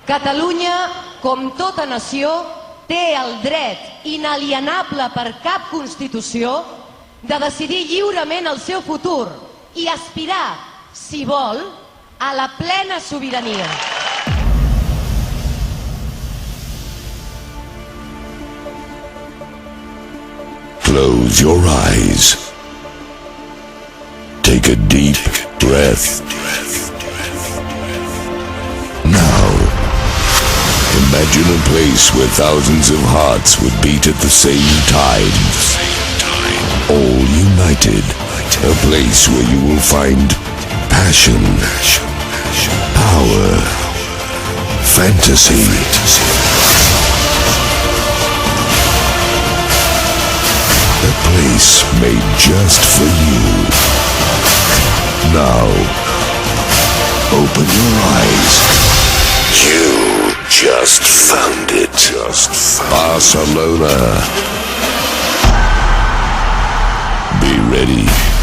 Catalunya, com tota nació, té el dret inalienable per cap Constitució de decidir lliurement el seu futur i aspirar, si vol, a la plena sobirania. Close your eyes. Take a deep breath. Now, imagine a place where thousands of hearts would beat at the same time. All united. A place where you will find passion, power, fantasy. A place made just for you. Now, open your eyes. You just found it. Barcelona. Be ready.